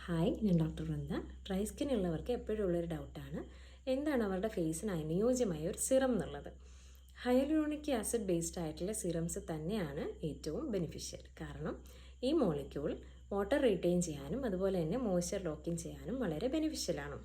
Hi, ഞാൻ doctor Vrinda. Dry skin ഉള്ളവർക്ക് എപ്പോഴും ഉള്ളൊരു ഡൗട്ടാണ് എന്താണ് അവരുടെ ഫേസിന് അനുയോജ്യമായ ഒരു സിറം എന്നുള്ളത്. ഹൈലൂറോണിക് ആസിഡ് ബേസ്ഡ് ആയിട്ടുള്ള സിറംസ് തന്നെയാണ് ഏറ്റവും ബെനിഫിഷ്യൽ. കാരണം ഈ മോളിക്യൂൾ വാട്ടർ റീറ്റെയിൻ ചെയ്യാനും അതുപോലെ തന്നെ മോയ്സ്ചർ ലോക്കിങ് ചെയ്യാനും വളരെ ബെനിഫിഷ്യലാണ്.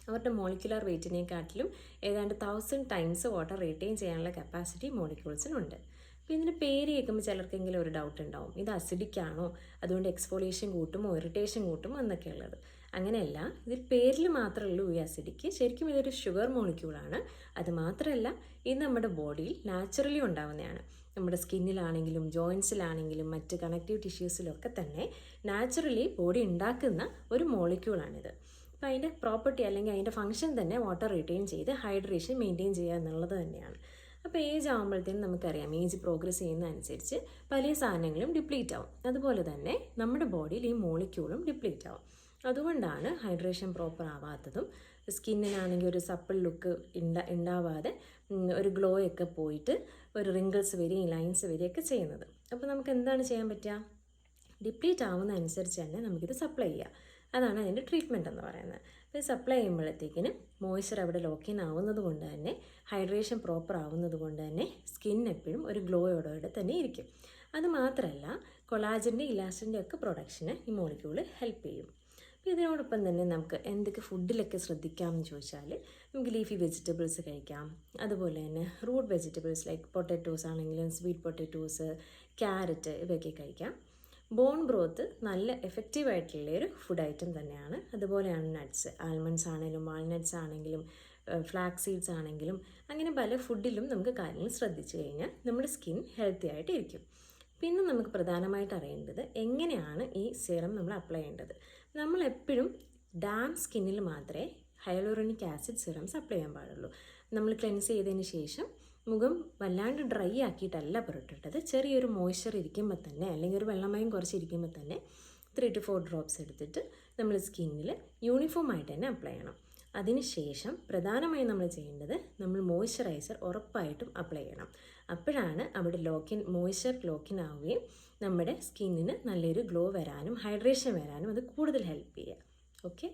അവരുടെ മോളിക്കുലർ വെയ്റ്റിനെക്കാട്ടിലും ഏതാണ്ട് 1000 ടൈംസ് വാട്ടർ റീറ്റെയിൻ ചെയ്യാനുള്ള കപ്പാസിറ്റി മോളിക്യൂൾസിനുണ്ട്. അപ്പോൾ ഇതിൻ്റെ പേര് കേൾക്കുമ്പോൾ ചിലർക്കെങ്കിലും ഒരു ഡൗട്ട് ഉണ്ടാവും, ഇത് അസിഡിക് ആണോ, അതുകൊണ്ട് എക്സ്ഫോളിയേഷൻ കൂട്ടുമോ ഇറിറ്റേഷൻ കൂട്ടുമോ എന്നൊക്കെ ഉള്ളത്. അങ്ങനെയല്ല, ഇതിൽ പേരിൽ മാത്രമേ ഉള്ളൂ ഈ അസിഡിക്ക്. ശരിക്കും ഇതൊരു ഷുഗർ മോളിക്യൂളാണ്. അത് മാത്രമല്ല, ഇത് നമ്മുടെ ബോഡിയിൽ നാച്ചുറലി ഉണ്ടാവുന്നതാണ്. നമ്മുടെ സ്കിന്നിലാണെങ്കിലും ജോയിൻസിലാണെങ്കിലും മറ്റ് കണക്റ്റീവ് ടിഷ്യൂസിലൊക്കെ തന്നെ നാച്ചുറലി ബോഡി ഉണ്ടാക്കുന്ന ഒരു മോളിക്യൂളാണിത്. അപ്പോൾ അതിൻ്റെ പ്രോപ്പർട്ടി അല്ലെങ്കിൽ അതിൻ്റെ ഫംഗ്ഷൻ തന്നെ വാട്ടർ റിറ്റെയിൻ ചെയ്ത് ഹൈഡ്രേഷൻ മെയിൻറ്റെയിൻ ചെയ്യുക എന്നുള്ളത് തന്നെയാണ്. അപ്പോൾ ഏജ് ആകുമ്പോഴത്തേനും നമുക്കറിയാം, ഏജ് പ്രോഗ്രസ് ചെയ്യുന്നതനുസരിച്ച് പല സാധനങ്ങളും ഡിപ്ലീറ്റ് ആവും. അതുപോലെ തന്നെ നമ്മുടെ ബോഡിയിൽ ഈ മോളിക്യൂളും ഡിപ്ലീറ്റ് ആവും. അതുകൊണ്ടാണ് ഹൈഡ്രേഷൻ പ്രോപ്പർ ആവാത്തതും സ്കിന്നിനാണെങ്കിൽ ഒരു സപ്പിൾ ലുക്ക് ഉണ്ടാവാതെ ഒരു ഗ്ലോ ഒക്കെ പോയിട്ട് ഒരു റിങ്കിൾസ് വരികയും ലൈൻസ് വരികയൊക്കെ ചെയ്യുന്നത്. അപ്പോൾ നമുക്ക് എന്താണ് ചെയ്യാൻ പറ്റുക? ഡിപ്ലീറ്റ് ആവുന്നതനുസരിച്ച് തന്നെ നമുക്കിത് സപ്ലൈ ചെയ്യാം. അതാണ് അതിൻ്റെ ട്രീറ്റ്മെൻറ്റ് എന്ന് പറയുന്നത്. അപ്പോൾ ഇത് സപ്ലൈ ചെയ്യുമ്പോഴത്തേക്കിന് മോയ്സ്ചർ അവിടെ ലോക്കിൻ ആവുന്നത് കൊണ്ട് തന്നെ ഹൈഡ്രേഷൻ പ്രോപ്പർ ആവുന്നത് കൊണ്ട് തന്നെ സ്കിൻ എപ്പോഴും ഒരു ഗ്ലോയോടെ തന്നെ ഇരിക്കും. അതുമാത്രമല്ല, കൊളാജൻ്റെ ഇലാസ്റ്റിൻ്റെ ഒക്കെ പ്രൊഡക്ഷന് ഈ മോളിക്യൂൾ ഹെൽപ്പ് ചെയ്യും. അപ്പോൾ ഇതിനോടൊപ്പം തന്നെ നമുക്ക് എന്തൊക്കെ ഫുഡിലൊക്കെ ശ്രദ്ധിക്കാമെന്ന് ചോദിച്ചാൽ, നമുക്ക് ലീഫി വെജിറ്റബിൾസ് കഴിക്കാം. അതുപോലെ തന്നെ റൂട്ട് വെജിറ്റബിൾസ് ലൈക്ക് പൊട്ടാറ്റോസ് ആണെങ്കിലും സ്വീറ്റ് പൊട്ടാറ്റോസ്, ക്യാരറ്റ് ഇവയൊക്കെ കഴിക്കാം. ബോൺ ബ്രോത്ത് നല്ല എഫക്റ്റീവായിട്ടുള്ളൊരു ഫുഡ് ഐറ്റം തന്നെയാണ്. അതുപോലെയാണ് നട്ട്സ്, ആൽമണ്ട്സ് ആണെങ്കിലും വാൾനട്ട്സ് ആണെങ്കിലും ഫ്ലാക്സ് സീഡ്സ് ആണെങ്കിലും അങ്ങനെ പല ഫുഡിലും നമുക്ക് കാര്യങ്ങൾ ശ്രദ്ധിച്ചു കഴിഞ്ഞാൽ നമ്മുടെ സ്കിൻ ഹെൽത്തി ആയിട്ട് ഇരിക്കും. പിന്നെ നമുക്ക് പ്രധാനമായിട്ട് അറിയേണ്ടത് എങ്ങനെയാണ് ഈ സിറം നമ്മൾ അപ്ലൈ ചെയ്യേണ്ടത്. നമ്മളെപ്പോഴും ഡാം സ്കിന്നിൽ മാത്രമേ ഹൈലൂറോണിക് ആസിഡ് സിറംസ് അപ്ലൈ ചെയ്യാൻ പാടുള്ളൂ. നമ്മൾ ക്ലെൻസ് ചെയ്തതിന് ശേഷം മുഖം വല്ലാണ്ട് ഡ്രൈ ആക്കിയിട്ടല്ല പുരട്ടിട്ടത്. ചെറിയൊരു മോയ്സ്ചർ ഇരിക്കുമ്പോൾ തന്നെ അല്ലെങ്കിൽ ഒരു വെള്ളമയം കുറച്ചിരിക്കുമ്പോൾ തന്നെ 3 to 4 ഡ്രോപ്സ് എടുത്തിട്ട് നമ്മൾ സ്കിന്നിൽ യൂണിഫോം ആയിട്ട് തന്നെ അപ്ലൈ ചെയ്യണം. അതിനുശേഷം പ്രധാനമായും നമ്മൾ ചെയ്യേണ്ടത് നമ്മൾ മോയ്സ്ചറൈസർ ഉറപ്പായിട്ടും അപ്ലൈ ചെയ്യണം. അപ്പോഴാണ് അവിടെ മോയ്സ്ചർ ലോക്കിൻ ആവുകയും നമ്മുടെ സ്കിന്നിന് നല്ലൊരു ഗ്ലോ വരാനും ഹൈഡ്രേഷൻ വരാനും അത് കൂടുതൽ ഹെൽപ്പ് ചെയ്യുക. ഓക്കെ.